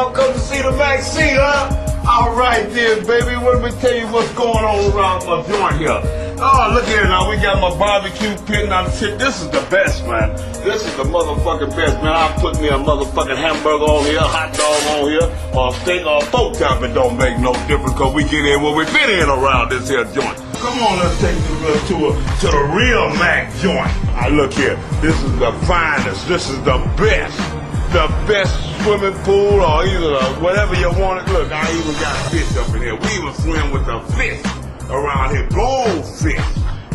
y'all come to see the vaccine, huh? All right then, baby. Let me tell you what's going on around my joint here. Oh, look here now. We got my barbecue pit on the tip. This is the best, man. This is the motherfucking best, man. I'll put me a motherfucking hamburger on here, hot dog on here, or a steak or a pork chop. It don't make no difference because we get in what we been in around this here joint. Come on, let's take you to the real Mac joint. Look here. This is the finest. This is the best. The best swimming pool or either whatever you want it. Look, I even got fish up in here. We even swim with the fish around here. Goldfish.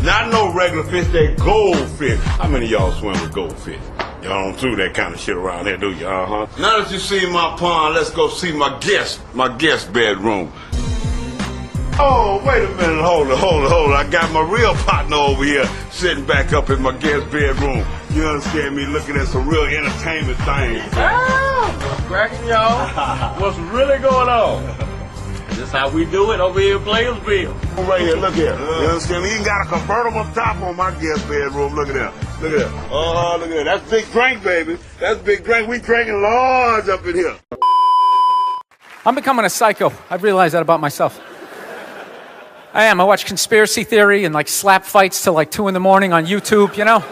Not no regular fish, they goldfish. How many of y'all swim with goldfish? Y'all don't do that kind of shit around here, do you? Now that you see my pond, let's go see my guest bedroom. Oh, wait a minute, hold it. I got my real partner over here sitting back up in my guest bedroom. You understand me? Looking at some real entertainment things. What's cracking, y'all? What's really going on? This how we do it over here in Playersville. Right here, look here. You understand me? He got a convertible top on my guest bedroom. Look at that. Look at that. Oh, look at that. That's big drink, baby. That's big drink. We drinking large up in here. I'm becoming a psycho. I've realized that about myself. I am. I watch conspiracy theory and like slap fights till like 2 in the morning on YouTube, you know?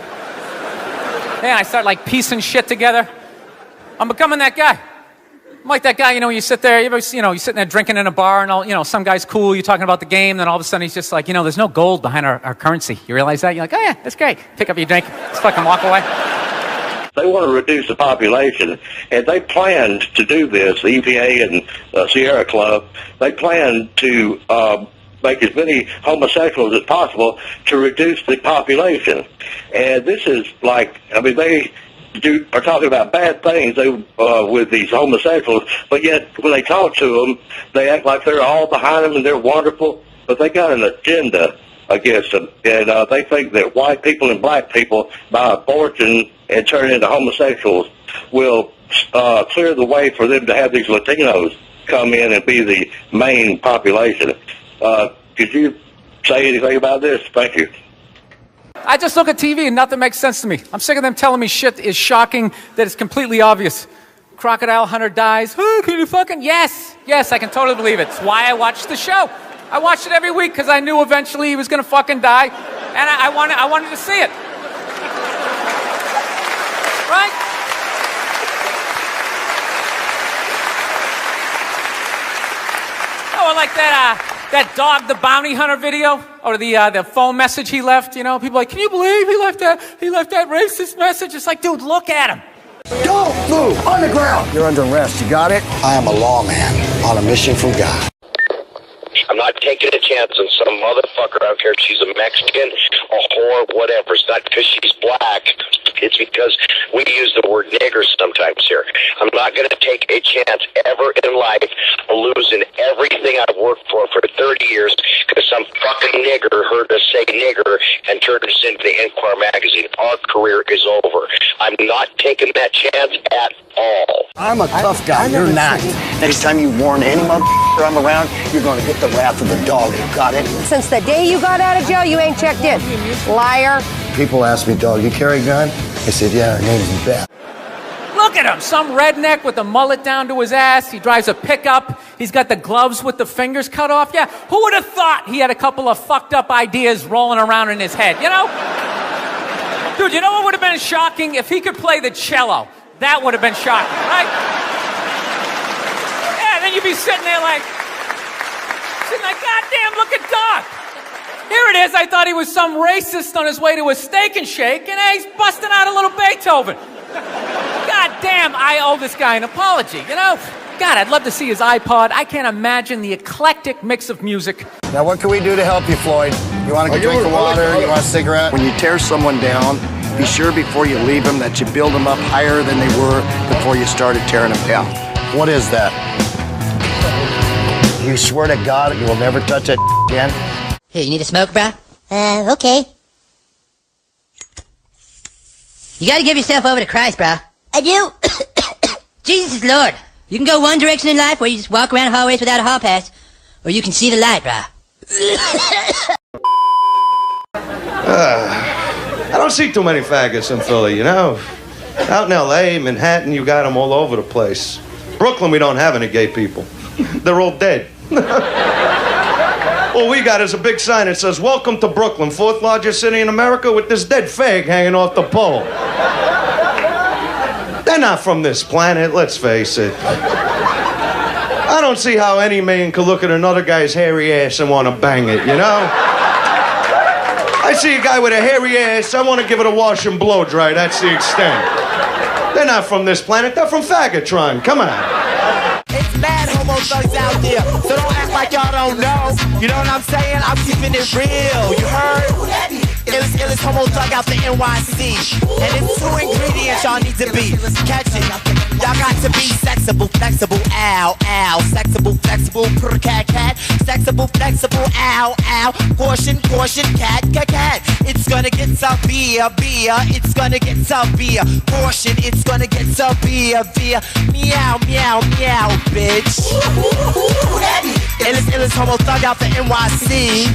Yeah, I start like piecing shit together. I'm becoming that guy. I'm like that guy, you know, when you sit there, you're sitting there drinking in a bar and all, some guy's cool, you're talking about the game, then all of a sudden he's just like, there's no gold behind our currency. You realize that? You're like, oh yeah, that's great. Pick up your drink, just fucking walk away. They want to reduce the population, and they planned to do this, the EPA and the Sierra Club, they planned to make as many homosexuals as possible to reduce the population. And this is like, they are talking about bad things with these homosexuals, but yet when they talk to them, they act like they're all behind them and they're wonderful, but they got an agenda against them. And they think that white people and black people, by abortion and turning into homosexuals, will clear the way for them to have these Latinos come in and be the main population. Could you say anything about this? Thank you. I just look at TV and nothing makes sense to me. I'm sick of them telling me shit is shocking that it's completely obvious. Crocodile hunter dies. Oh, can you fucking... Yes, I can totally believe it. It's why I watched the show. I watched it every week because I knew eventually he was going to fucking die, and I wanted to see it. Right? Oh, I like that dog, the bounty hunter video, or the phone message he left. People are like, can you believe he left that racist message? It's like, dude, look at him. Don't move! On the ground! You're under arrest. You got it? I am a lawman on a mission from God. I'm not taking a chance on some motherfucker. I don't care if she's a Mexican, a whore, whatever. It's not because she's black. It's because we use the word nigger sometimes here. I'm not going to take a chance ever in life of losing everything I've worked for 30 years because some fucking nigger heard us say nigger and turned us into the Enquirer magazine. Our career is over. I'm not taking that chance at all. I'm a tough guy. You're not. Next time you warn any motherfucker I'm around, you're going to get the wrath of the dog. You got it? Since the day you got out of jail, you ain't checked in. Liar. People ask me, dog, you carry a gun? I said, yeah, her name's Beth. Look at him, some redneck with a mullet down to his ass. He drives a pickup. He's got the gloves with the fingers cut off. Yeah, who would have thought he had a couple of fucked up ideas rolling around in his head, Dude, you know what would have been shocking? If he could play the cello. That would have been shocking, right? Yeah, then you'd be sitting there like, goddamn, look at Doc. Here it is. I thought he was some racist on his way to a steak and shake, and he's busting out a little Beethoven. God damn, I owe this guy an apology, God, I'd love to see his iPod. I can't imagine the eclectic mix of music. Now, what can we do to help you, Floyd? You want a drink of water? You want a cigarette? When you tear someone down, be sure before you leave them that you build them up higher than they were before you started tearing them down. What is that? You swear to God you will never touch that again? Hey, you need a smoke, bro? Okay. You gotta give yourself over to Christ, bro. I do. Jesus is Lord. You can go one direction in life where you just walk around hallways without a hall pass, or you can see the light, bro. I don't see too many faggots in Philly, Out in L.A., Manhattan, you got them all over the place. Brooklyn, we don't have any gay people. They're all dead. All we got is a big sign that says, "Welcome to Brooklyn, 4th largest city in America," with this dead fag hanging off the pole. They're not from this planet, let's face it. I don't see how any man could look at another guy's hairy ass and want to bang it, you know? I see a guy with a hairy ass, I want to give it a wash and blow dry, that's the extent. They're not from this planet, they're from Faggotron, come on. It's mad homo thugs out there, so don't act like y'all don't know. You know what I'm saying? I'm keeping it real, you heard? Illest homo thug out the NYC. And it's 2 ingredients y'all need to be. Catch it. Y'all got to be sexable, flexible, ow, ow. Sexable, flexible, purr, cat, cat. Sexable, flexible, ow, ow. Caution, caution, cat, cat, cat. It's gonna get some beer, beer. It's gonna get some beer. Caution, it's gonna get some beer, beer. Meow, meow, meow, bitch. Illest homo thug out the NYC.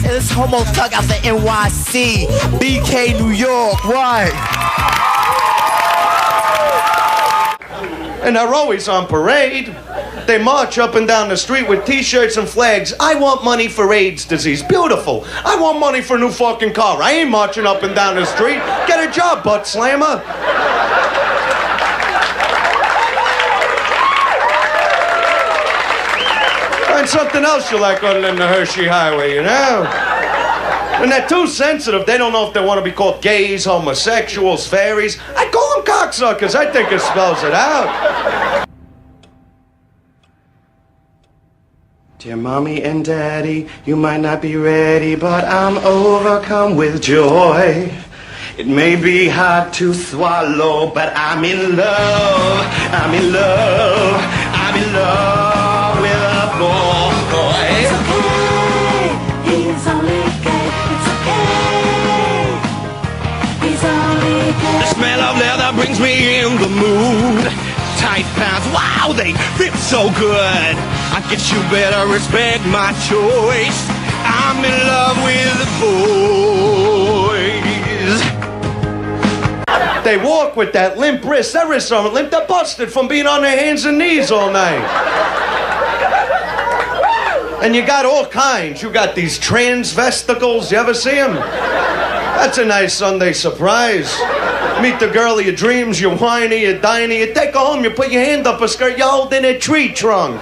Illest homo thug out the NYC. BK New York, what? And they're always on parade. They march up and down the street with t-shirts and flags. I want money for AIDS disease. Beautiful. I want money for a new fucking car. I ain't marching up and down the street. Get a job, butt slammer. Find something else you like other than the Hershey Highway, you know? And they're too sensitive. They don't know if they want to be called gays, homosexuals, fairies. I call them cocksuckers. I think it spells it out. Dear mommy and daddy, you might not be ready, but I'm overcome with joy. It may be hard to swallow, but I'm in love. I'm in love. I'm in love with a boy. It's okay. He's only gay. It's okay. He's only gay. The smell of leather brings me in the mood. Tight pants, wow, they fit so good. I guess you better respect my choice. I'm in love with the boys. They walk with that limp wrist. Their wrists aren't limp, they're busted from being on their hands and knees all night. And you got all kinds. You got these transvesticles. You ever see them? That's a nice Sunday surprise. Meet the girl of your dreams, you're whiny, you're diny, you take her home, you put your hand up her skirt, you hold in a tree trunk.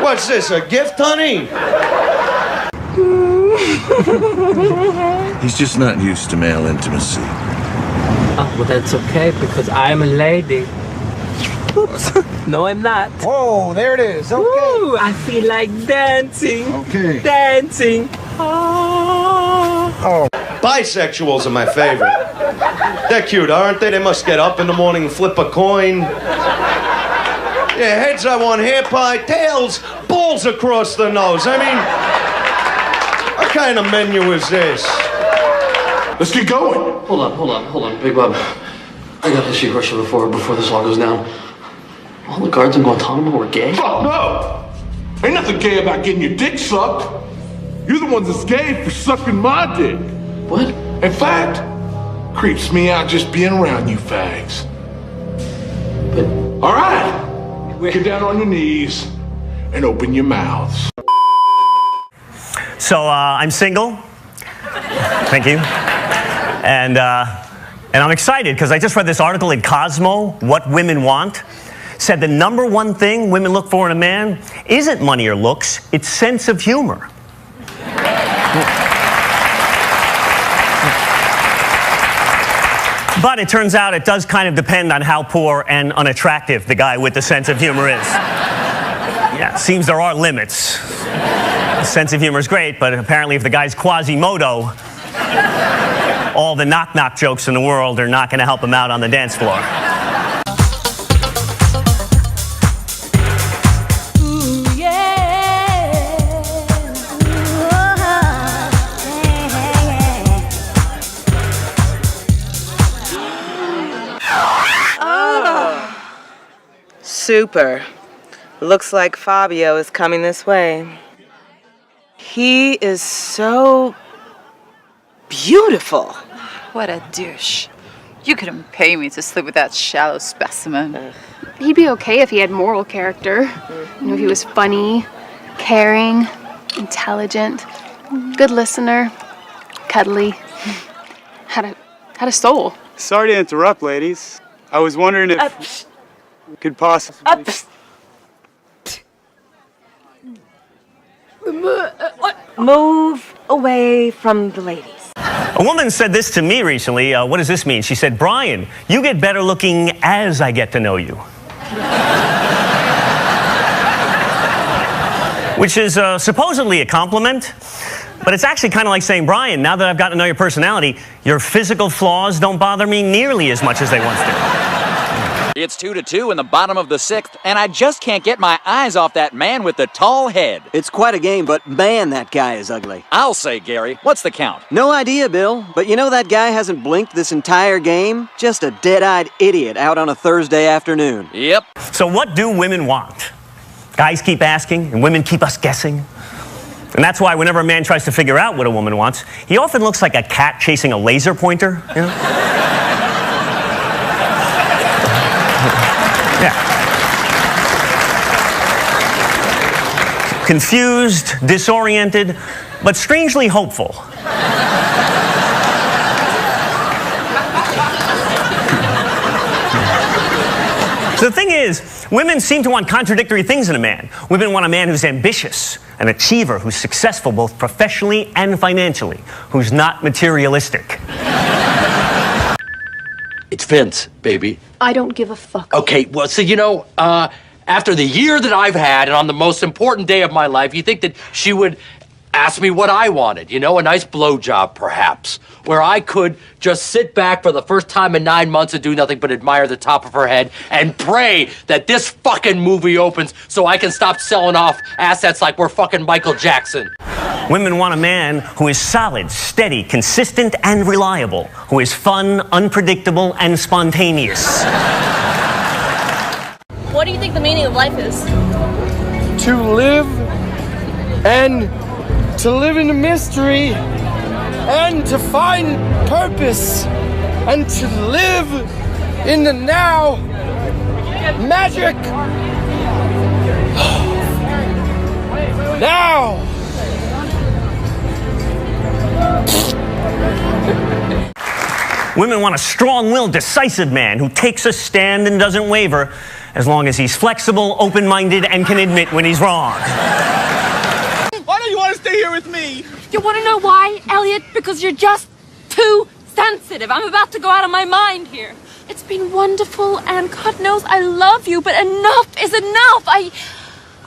What's this, a gift, honey? He's just not used to male intimacy. Well, that's okay, because I'm a lady. Oops. No, I'm not. Oh, there it is. Okay. Ooh, I feel like dancing. Okay. Dancing. Oh. Bisexuals are my favorite. They're cute, aren't they? They must get up in the morning and flip a coin. Yeah, heads I want hair pie, tails, balls across the nose. I mean, what kind of menu is this? Let's get going. Hold on, Big Bob. I got to see Russia before this all goes down. All the guards in Guantanamo were gay? Fuck no! Ain't nothing gay about getting your dick sucked. You're the ones that's gay for sucking my dick. What? In fact, creeps me out just being around you fags. But... All right. Get down on your knees and open your mouths. So, I'm single. Thank you. And I'm excited because I just read this article in Cosmo, What Women Want. Said the #1 thing women look for in a man isn't money or looks, it's sense of humor. But it turns out it does kind of depend on how poor and unattractive the guy with the sense of humor is. Yeah, seems there are limits. The sense of humor is great, but apparently if the guy's Quasimodo, all the knock-knock jokes in the world are not going to help him out on the dance floor. Super. Looks like Fabio is coming this way. He is so beautiful. What a douche. You couldn't pay me to sleep with that shallow specimen. He'd be okay if he had moral character. You know, if he was funny, caring, intelligent, good listener, cuddly, had a soul. Sorry to interrupt, ladies. I was wondering if we could possibly... Move away from the ladies. A woman said this to me recently. What does this mean? She said, Brian, you get better looking as I get to know you. Which is supposedly a compliment, but it's actually kind of like saying, Brian, now that I've gotten to know your personality, your physical flaws don't bother me nearly as much as they once did. It's 2-2 in the bottom of the 6th, and I just can't get my eyes off that man with the tall head. It's quite a game, but man, that guy is ugly. I'll say, Gary. What's the count? No idea, Bill, but you know that guy hasn't blinked this entire game? Just a dead-eyed idiot out on a Thursday afternoon. Yep. So what do women want? Guys keep asking, and women keep us guessing. And that's why whenever a man tries to figure out what a woman wants, he often looks like a cat chasing a laser pointer, you know? Yeah. Confused, disoriented, but strangely hopeful. So the thing is, women seem to want contradictory things in a man. Women want a man who's ambitious, an achiever, who's successful both professionally and financially, who's not materialistic. It's Vince, baby. I don't give a fuck. Okay, well, so, you know, after the year that I've had and on the most important day of my life, you think that she would ask me what I wanted, you know, a nice blowjob, perhaps, where I could just sit back for the first time in 9 months and do nothing but admire the top of her head and pray that this fucking movie opens so I can stop selling off assets like we're fucking Michael Jackson. Women want a man who is solid, steady, consistent, and reliable, who is fun, unpredictable, and spontaneous. What do you think the meaning of life is? To live and to live in a mystery and to find purpose and to live in the now. Magic. Now. Women want a strong-willed, decisive man who takes a stand and doesn't waver, as long as he's flexible, open-minded, and can admit when he's wrong. Why don't you want to stay here with me? You want to know why, Elliot? Because you're just too sensitive. I'm about to go out of my mind here. It's been wonderful, and God knows I love you, but enough is enough.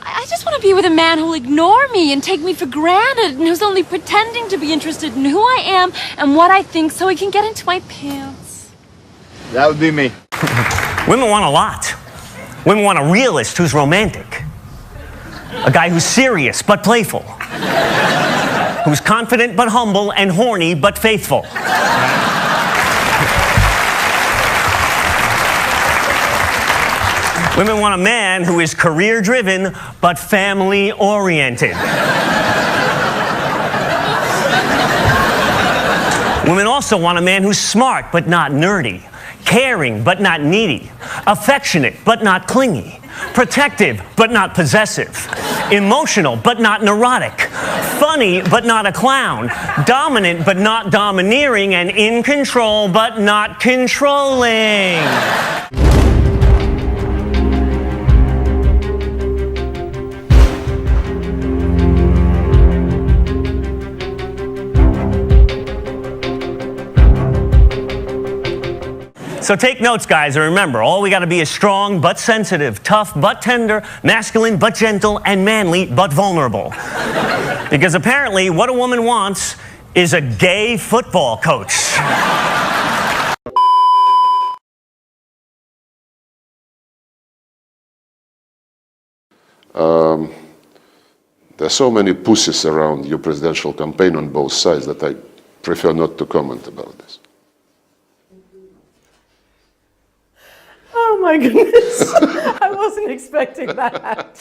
I just want to be with a man who'll ignore me and take me for granted and who's only pretending to be interested in who I am and what I think so he can get into my pants. That would be me. Women want a lot. Women want a realist who's romantic. A guy who's serious but playful. Who's confident but humble and horny but faithful. Women want a man who is career-driven but family-oriented. Women also want a man who's smart but not nerdy, caring but not needy, affectionate but not clingy, protective but not possessive, emotional but not neurotic, funny but not a clown, dominant but not domineering, and in control but not controlling. So take notes, guys, and remember, all we gotta be is strong but sensitive, tough but tender, masculine but gentle, and manly but vulnerable. Because apparently, what a woman wants is a gay football coach. There are so many pussies around your presidential campaign on both sides that I prefer not to comment about this. Oh my goodness. I wasn't expecting that.